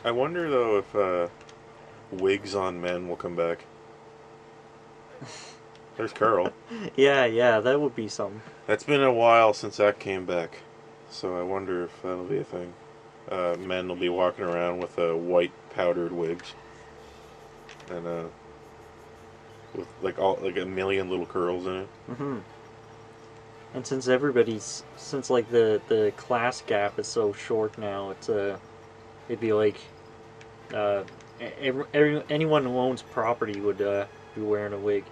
I wonder though if wigs on men will come back. There's Carl. Yeah, yeah, that would be something. That's been a while since that came back, so I wonder if that'll be a thing. Men will be walking around with white powdered wigs and with like a million little curls in it. Hmm. And since like the class gap is so short now, it'd be like uh, anyone who owns property would be wearing a wig.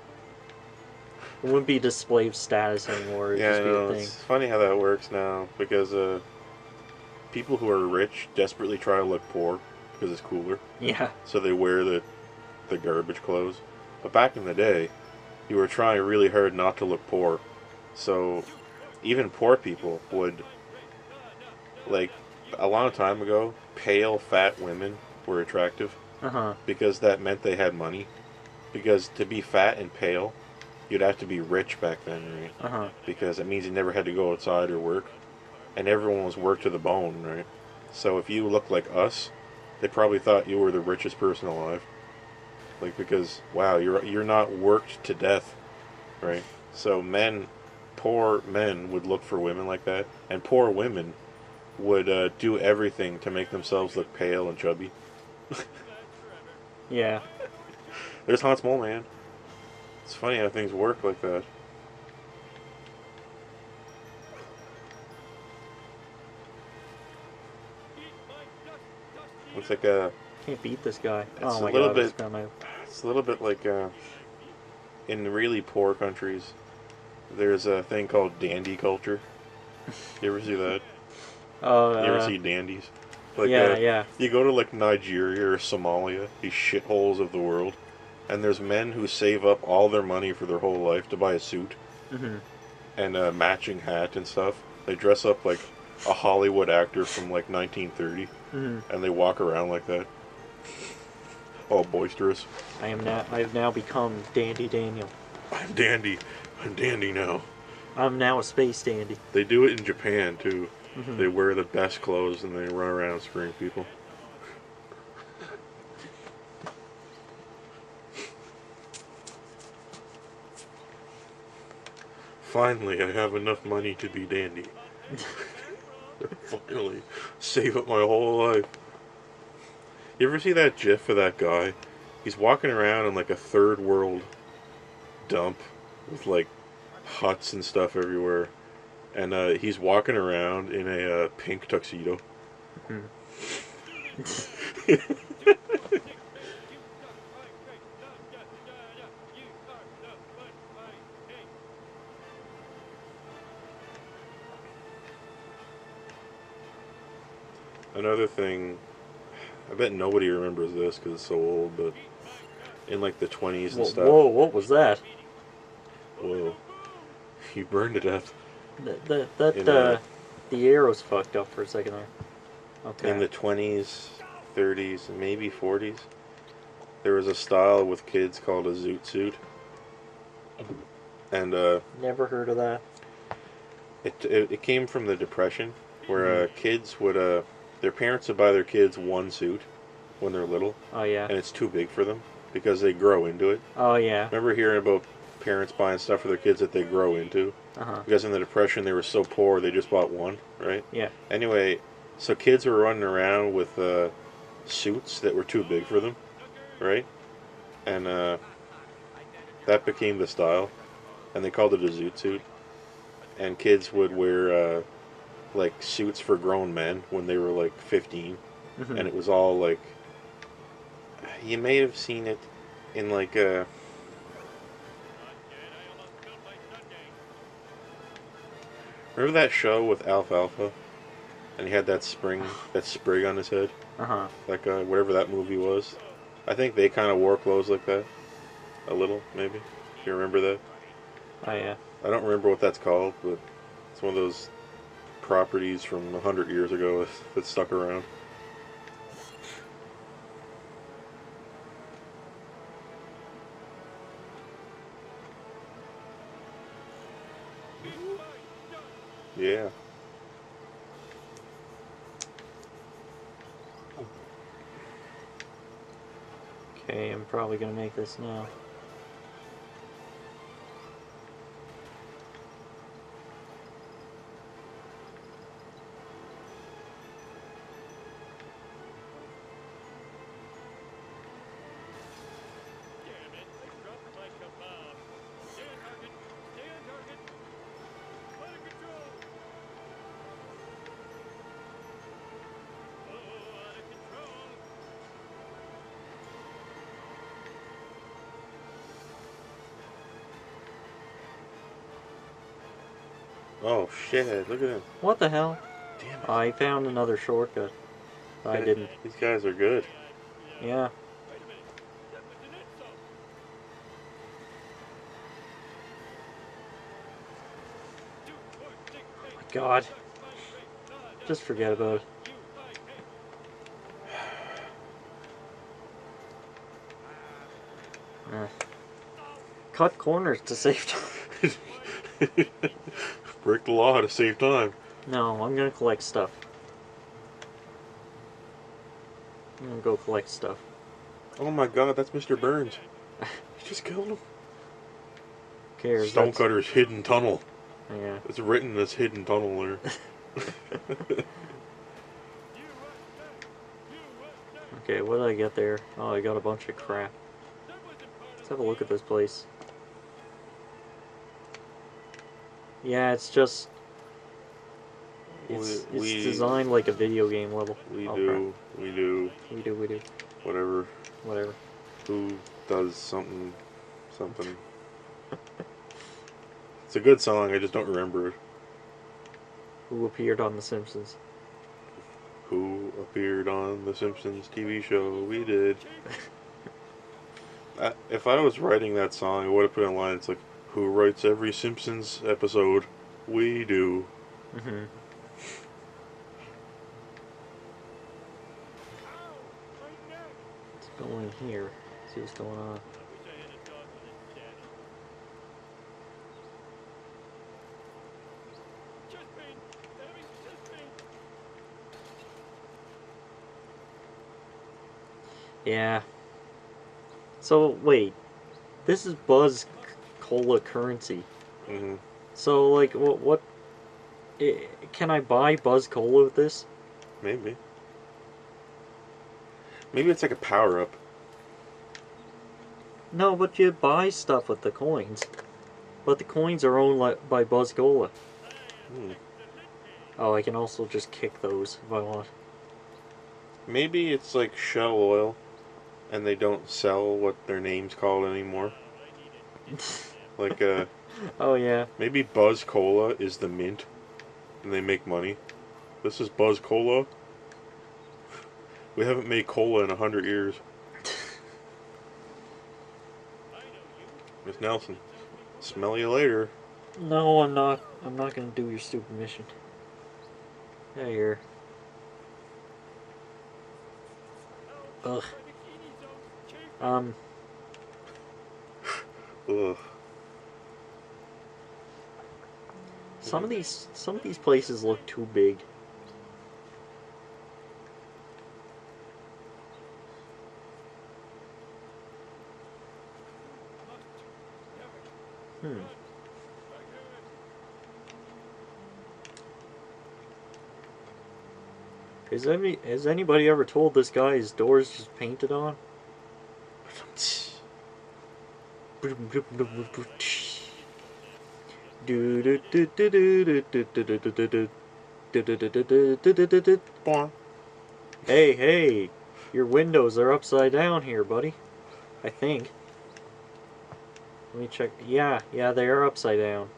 It wouldn't be display of status anymore. It'd Yeah, I just be a know. thing. It's funny how that works now because people who are rich desperately try to look poor because it's cooler, Yeah. so they wear the garbage clothes. But back in the day, you were trying really hard not to look poor, so even poor people would, like, a long time ago, pale fat women were attractive Uh huh. because that meant they had money. Because to be fat and pale, you'd have to be rich back then, right? Uh huh. Because it means you never had to go outside or work, and everyone was worked to the bone, right? So if you looked like us, they probably thought you were the richest person alive. Like because wow, you're not worked to death, right? So poor men would look for women like that, and poor women would do everything to make themselves look pale and chubby. Yeah. There's Hans Mole Man. It's funny how things work like that. Looks like Can't beat this guy. it's Oh a my little god, this bit, guy might. it's a little bit like in really poor countries, there's a thing called dandy culture. You ever see that? Oh, You ever see dandies? Like, yeah, yeah. you go to like Nigeria or Somalia, these shitholes of the world, and there's men who save up all their money for their whole life to buy a suit Hmm. and a matching hat and stuff. They dress up like a Hollywood actor from like 1930, Hmm. and they walk around like that, all boisterous. I have now become Dandy Daniel. I'm dandy. I'm dandy now. I'm now a space dandy. They do it in Japan too. Hmm. They wear the best clothes and they run around spraying people. Finally, I have enough money to be dandy. Finally, save up my whole life. You ever see that gif of that guy? He's walking around in like a third world dump with like huts and stuff everywhere. And he's walking around in a pink tuxedo. Hmm. Another thing, I bet nobody remembers this because it's so old, but in like the 20s and Whoa, stuff, whoa, what was that? whoa, he burned to death. That In the arrow's fucked up for a second there. in Okay. the 20s, 30s, and maybe 40s, there was a style with kids called a Zoot Suit, and Never heard of that. it came from the Depression, Hmm. where kids would their parents would buy their kids one suit when they're little, Oh yeah. and it's too big for them because they grow into it. Oh yeah. Remember hearing about parents buying stuff for their kids that they grow into? Uh huh. Because in the Depression they were so poor they just bought one, right? Yeah. Anyway, so kids were running around with suits that were too big for them, right? And that became the style, and they called it a zoot suit. And kids would wear like suits for grown men when they were like 15, Hmm. and it was all like you may have seen it in like remember that show with Alfalfa, and he had that sprig on his head, Uh huh. like whatever that movie was. I think they kind of wore clothes like that, a little maybe. If you remember that, Oh yeah. I don't remember what that's called, but it's one of those properties from 100 years ago that stuck around. Yeah. Okay, I'm probably gonna make this now. Oh shit! Look at him. What the hell? Damn it! I found another shortcut. I didn't. These guys are good. Yeah. Oh my God. Just forget about it. Cut corners to save time. Break the law to save time. No, I'm gonna collect stuff. I'm gonna go collect stuff. Oh my God, that's Mr. Burns. He just killed him. Who cares? Stonecutter's hidden tunnel. Yeah. It's written as hidden tunnel there. Okay, what did I get there? Oh, I got a bunch of crap. Let's have a look at this place. Yeah, it's just... It's designed like a video game level. We Oh, do. Whatever. Who does something. It's a good song, I just don't remember it. Who appeared on The Simpsons? Who appeared on the Simpsons TV show? We did. If I was writing that song, I would have put in a line. It's like, who writes every Simpsons episode? We do. Mm-hmm. Let's go in here. See what's going on. Yeah. So, wait. This is Buzz Cola currency. Mm-hmm. So, like, what can I buy Buzz Cola with this? Maybe. Maybe it's like a power-up. No, but you buy stuff with the coins. But the coins are owned by Buzz Cola. Hmm. Oh, I can also just kick those if I want. Maybe it's like Shell Oil, and they don't sell what their name's called anymore. Like, Oh, yeah. maybe Buzz Cola is the mint, and they make money. This is Buzz Cola. We haven't made cola in 100 years. Miss Nelson, smell you later. No, I'm not. I'm not gonna do your stupid mission. Yeah, here. Ugh. Ugh. Some of these places look too big. Has anybody ever told this guy his door's just painted on? Hey, your windows are upside down here, buddy. I think. Let me check. Yeah, they are upside down.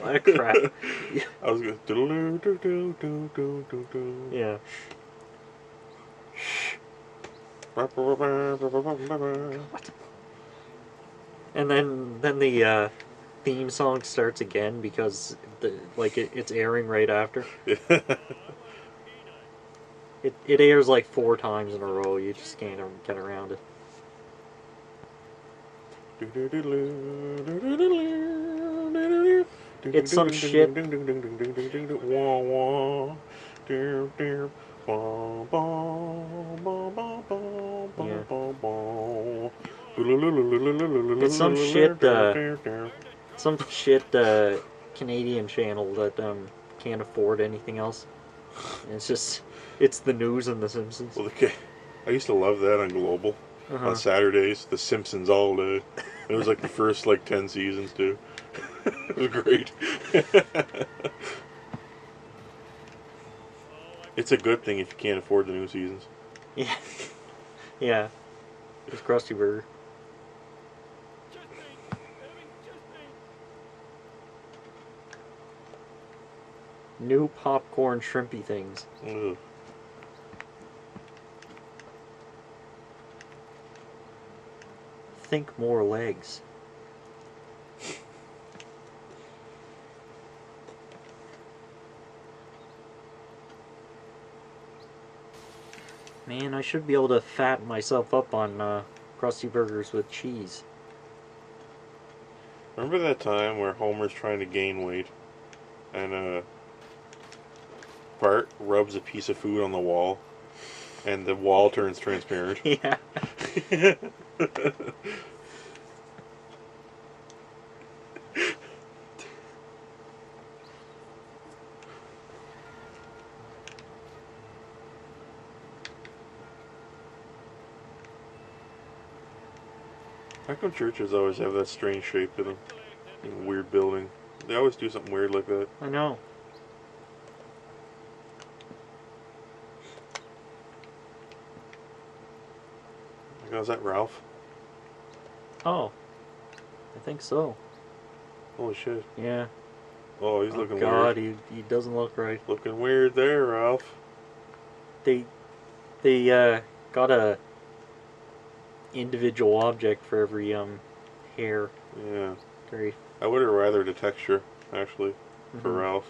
Ah, crap. I was going. Yeah. What? And then the theme song starts again because it's airing right after. It airs like 4 times in a row. You just can't get around it. It's some shit. Yeah. It's some shit Canadian channel that can't afford anything else. And it's the news and the Simpsons. Well, I used to love that on Global. On Saturdays, the Simpsons all day. It was like the first 10 seasons too. It was great. It's a good thing if you can't afford the new seasons. Yeah. Yeah. It's Krusty Burger. New popcorn shrimpy things. Ugh. Think more legs. Man, I should be able to fatten myself up on Krusty Burgers with cheese. Remember that time where Homer's trying to gain weight and Bart rubs a piece of food on the wall and the wall turns transparent? Yeah. How come churches always have that strange shape to them? Weird building. They always do something weird like that. I know. Was that Ralph? Oh. I think so. Holy shit. Yeah. Oh, he's looking God, weird. he doesn't look right. Looking weird there, Ralph. They got a individual object for every hair. Yeah. Great. I would have rather the texture, actually, for Ralph.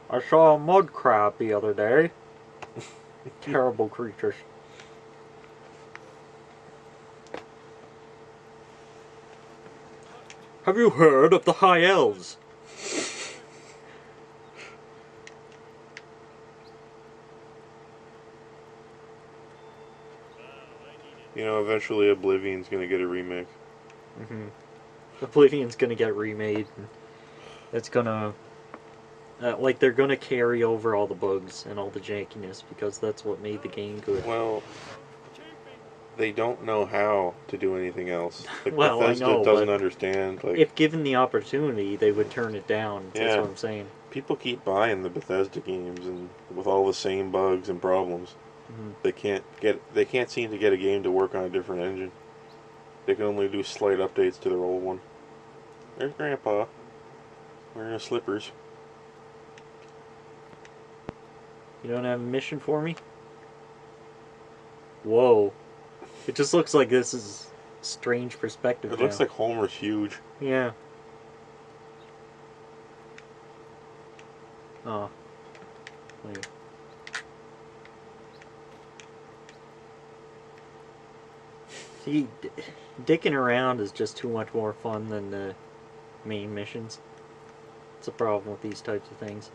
I saw a mud crab the other day. Terrible creatures. Have you heard of the High Elves? You know, eventually Oblivion's gonna get a remake. Oblivion's gonna get remade. And it's gonna... they're gonna carry over all the bugs and all the jankiness because that's what made the game good. Well, they don't know how to do anything else. Well, Bethesda I know, doesn't but understand. if given the opportunity, they would turn it down. That's what I'm saying. People keep buying the Bethesda games and with all the same bugs and problems. They can't seem to get a game to work on a different engine. They can only do slight updates to their old one. There's Grandpa wearing his slippers. You don't have a mission for me? Whoa. It just looks like this is strange perspective. It looks like Homer's huge. Yeah. Oh. Wait. See, dicking around is just too much more fun than the main missions. It's a problem with these types of things.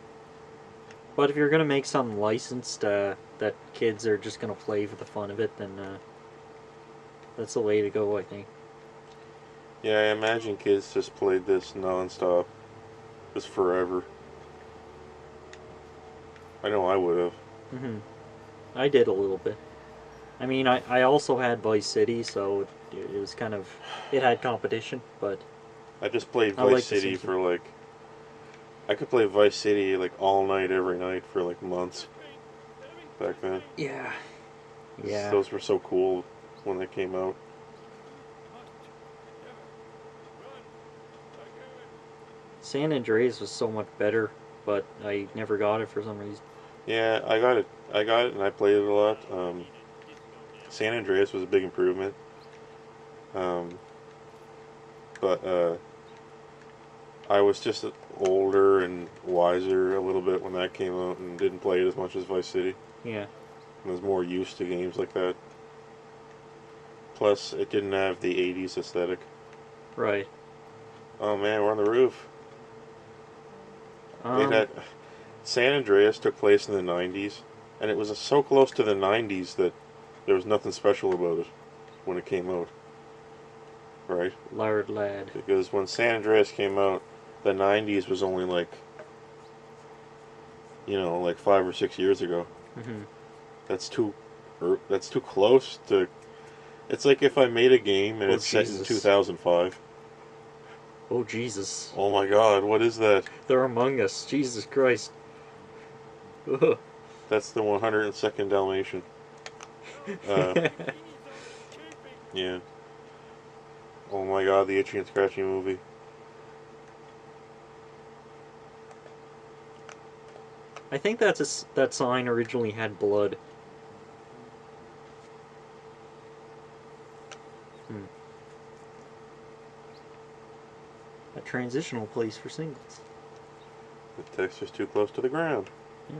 But if you're going to make something licensed that kids are just going to play for the fun of it, then that's the way to go, I think. Yeah, I imagine kids just played this non-stop. Just forever. I know I would have. I did a little bit. I mean, I also had Vice City, so it was kind of... It had competition, but... I just played Vice City for I could play Vice City all night, every night for months back then. Yeah. Yeah. Those were so cool when they came out. San Andreas was so much better, but I never got it for some reason. Yeah, I got it and I played it a lot. San Andreas was a big improvement. But I was just older and wiser a little bit when that came out and didn't play it as much as Vice City. Yeah. and was more used to games like that. Plus, it didn't have the 80s aesthetic. Right. Oh man, we're on the roof. It Um, had San Andreas took place in the 90s, and it was so close to the 90s that there was nothing special about it when it came out. Right? Lard lad. Because when San Andreas came out, the 90s was only like, like 5 or 6 years ago. Mm-hmm. That's too close to. It's like if I made a game and it's set in 2005. Oh, Jesus. Oh my god, what is that? They're among us. Jesus Christ. Ugh. That's the 102nd Dalmatian. Uh, yeah. Oh my god, the Itchy and Scratchy movie. I think that sign originally had blood. A transitional place for singles. The text is too close to the ground. Yeah.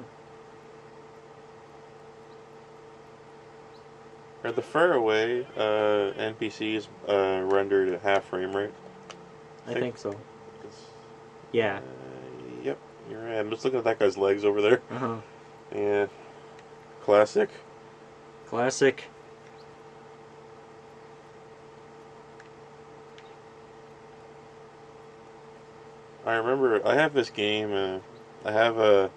Are the faraway NPCs rendered at half frame rate? I think so. It's- Yeah. Yep, you're right. I'm just looking at that guy's legs over there. Uh-huh. Yeah. Classic. Classic. I remember, I have this game, I have the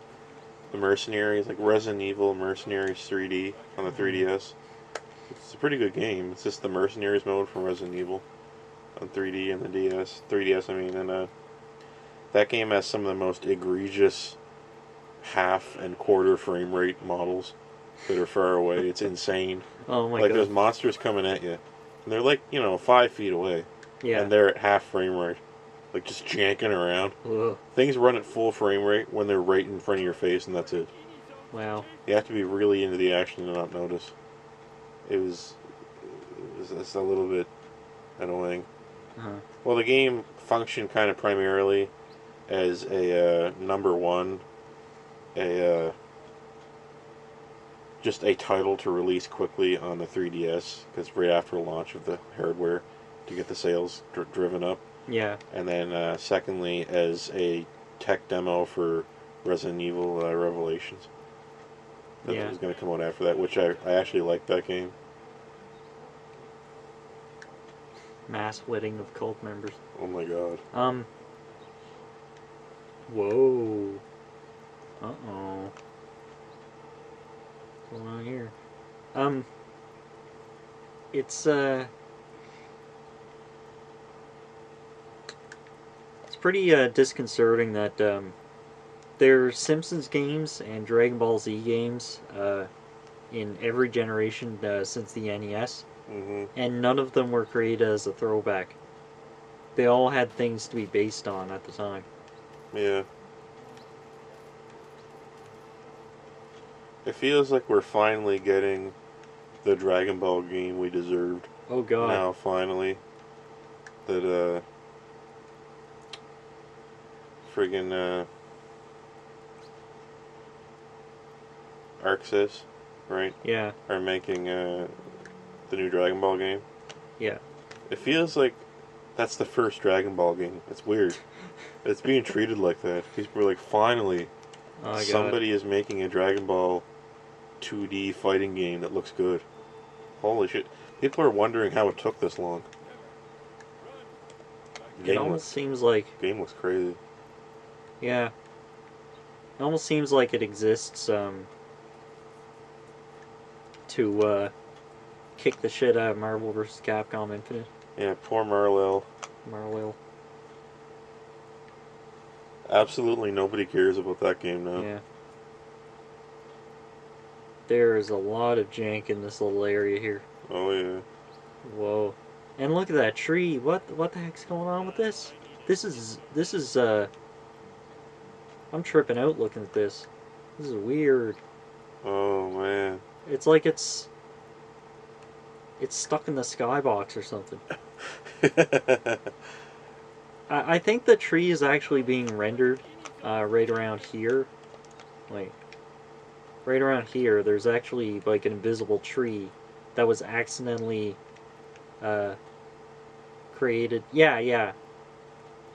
Mercenaries, like Resident Evil Mercenaries 3D on the 3DS. It's a pretty good game. It's just the Mercenaries mode from Resident Evil on 3D and the DS. 3DS, I mean, and that game has some of the most egregious half and quarter frame rate models that are far away. It's insane. Oh my Like god. there's monsters coming at you, and they're like 5 feet away, Yeah. and they're at half frame rate, like just janking around. Ugh. Things run at full frame rate when they're right in front of your face, and that's it. Wow. You have to be really into the action to not notice. It's a little bit annoying. Uh-huh. Well, the game functioned kind of primarily as a number one, just a title to release quickly on the 3DS, because right after the launch of the hardware to get the sales driven up. Yeah. And then secondly, as a tech demo for Resident Evil Revelations. That was going to come out after that, which I actually liked that game. Mass wedding of cult members. Oh my god. Whoa. Uh-oh. What's going on here? It's pretty disconcerting that there's Simpsons games and Dragon Ball Z games in every generation since the NES, and none of them were created as a throwback. They all had things to be based on at the time. Yeah. It feels like we're finally getting the Dragon Ball game we deserved. Oh god. Now, finally. That, friggin', ArcSys, right? Yeah. Are making, the new Dragon Ball game. Yeah. It feels like that's the first Dragon Ball game. It's weird. It's being treated like that. People are like, finally, Oh my god. somebody is making a Dragon Ball 2D fighting game that looks good. Holy shit. People are wondering how it took this long. It almost seems like... Game looks crazy. Yeah. It almost seems like it exists to kick the shit out of Marvel vs. Capcom Infinite. Yeah, poor Marlil. Marvel. Absolutely nobody cares about that game now. Yeah. There is a lot of jank in this little area here. Oh yeah. Whoa. And look at that tree. What the heck's going on with this? This is I'm tripping out looking at this. This is weird. Oh man. It's like it's stuck in the skybox or something. I think the tree is actually being rendered right around here. Like, right around here, there's actually like an invisible tree that was accidentally uh, created. Yeah, yeah.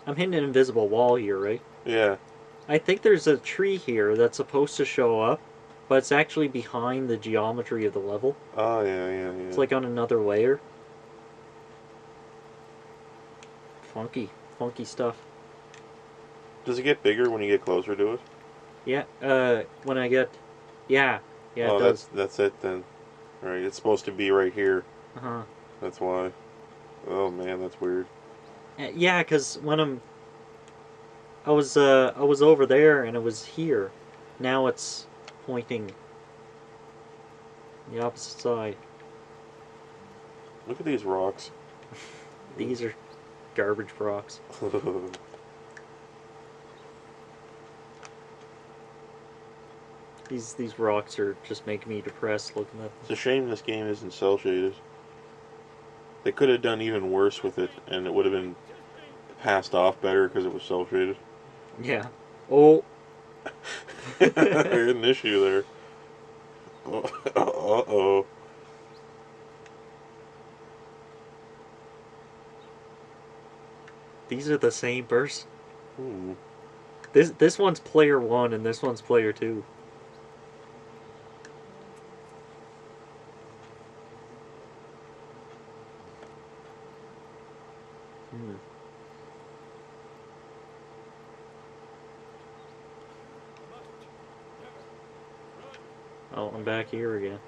I'm hitting an invisible wall here, right? Yeah. I think there's a tree here that's supposed to show up, but it's actually behind the geometry of the level. Oh, yeah, yeah, It's yeah. like on another layer. Funky. Funky stuff. Does it get bigger when you get closer to it? Yeah, when I get... Yeah, yeah, it Oh, does. that's it then. Right, it's supposed to be right here. Uh-huh. That's why. Oh man, that's weird. Yeah, because when I was over there and it was here. Now it's pointing the opposite side. Look at these rocks. These are garbage rocks. These rocks are just making me depressed looking at It's them. a shame this game isn't cell shaded. They could have done even worse with it, and it would have been passed off better because it was cell shaded. Yeah. Oh. An issue there. Uh-oh. These are the same person. Hmm. This one's player 1 and this one's player 2. Hmm. Oh, I'm back here again.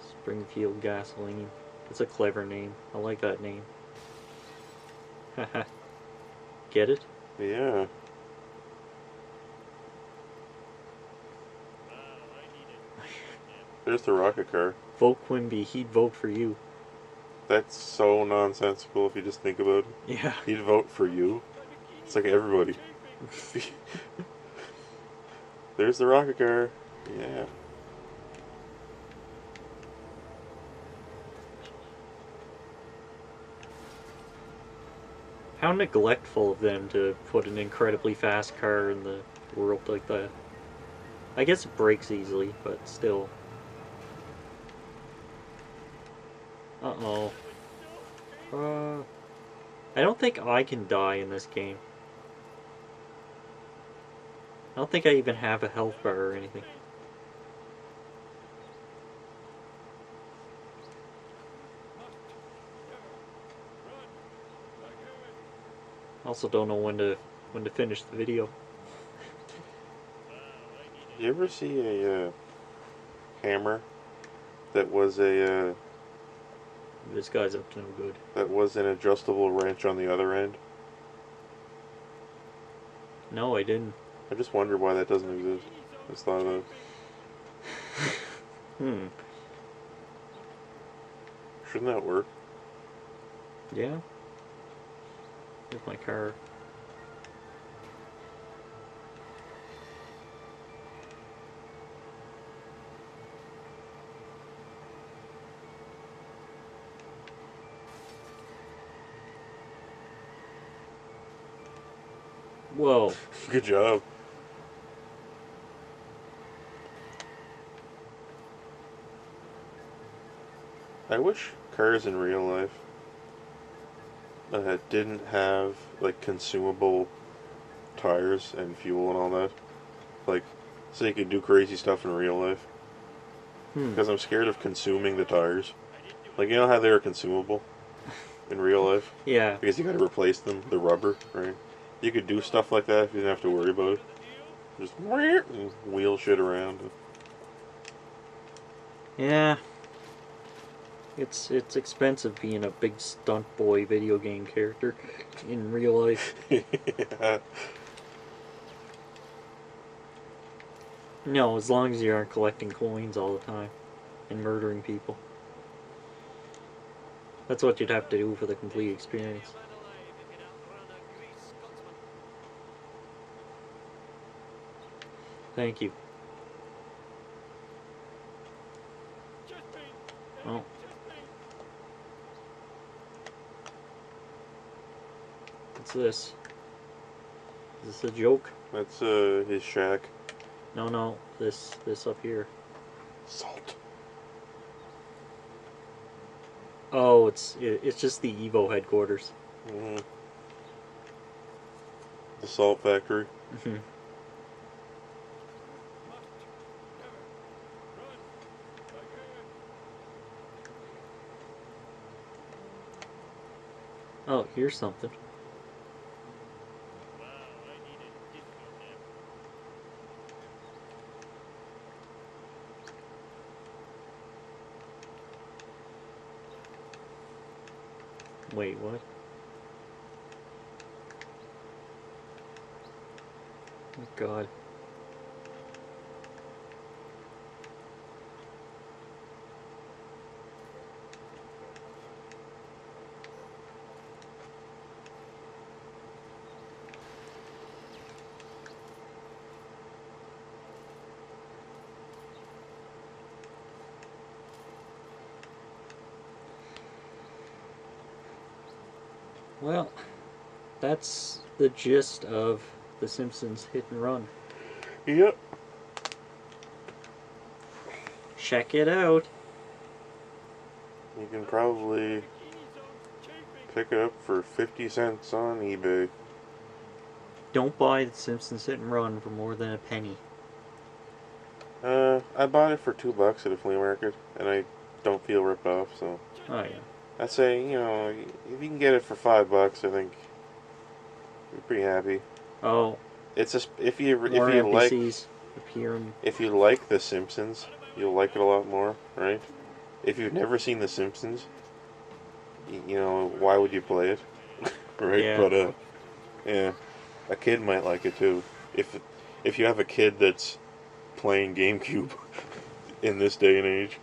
Springfield Gasoline. It's a clever name. I like that name. Haha. Get it? Yeah. There's the rocket car. Vote Quimby. He'd vote for you. That's so nonsensical if you just think about it. Yeah. He'd vote for you. It's like everybody. There's the rocket car. Yeah. How neglectful of them to put an incredibly fast car in the world like that. I guess it breaks easily, but still. Uh-oh. I don't think I can die in this game. I don't think I even have a health bar or anything. I also don't know when to finish the video. You ever see a hammer that was This guy's up to no good. that was an adjustable wrench on the other end? No, I didn't. I just wonder why that doesn't exist. I just thought of it. Hmm. Shouldn't that work? Yeah. Here's my car. Whoa. Good job. I wish cars in real life didn't have like consumable tires and fuel and all that. Like, so you could do crazy stuff in real life. Because I'm scared of consuming the tires. Like, you know how they're consumable in real life? Yeah. Because you gotta replace them, the rubber, right? You could do stuff like that if you didn't have to worry about it. Just and wheel shit around. Yeah. It's expensive being a big stunt boy video game character in real life. Yeah. No, as long as you aren't collecting coins all the time and murdering people. That's what you'd have to do for the complete experience. Thank you. Oh. What's this? Is this a joke? That's his shack. No. This up here. Salt. Oh, it's just the Evo headquarters. Mm-hmm. The salt factory. Mhm. Oh, here's something. Wait, what? Oh, God. Well, that's the gist of The Simpsons Hit and Run. Yep. Check it out. You can probably pick it up for 50 cents on eBay. Don't buy The Simpsons Hit and Run for more than a penny. I bought it for $2 at a flea market, and I don't feel ripped off, so Oh, yeah. I'd say, you know, if you can get it for $5, I think you're pretty happy. Oh, It's just if more you like NPCs appearing. if you like The Simpsons, you'll like it a lot more, right? If you've never seen The Simpsons, you know, why would you play it? Right? Yeah. But yeah, a kid might like it too. If you have a kid that's playing GameCube in this day and age.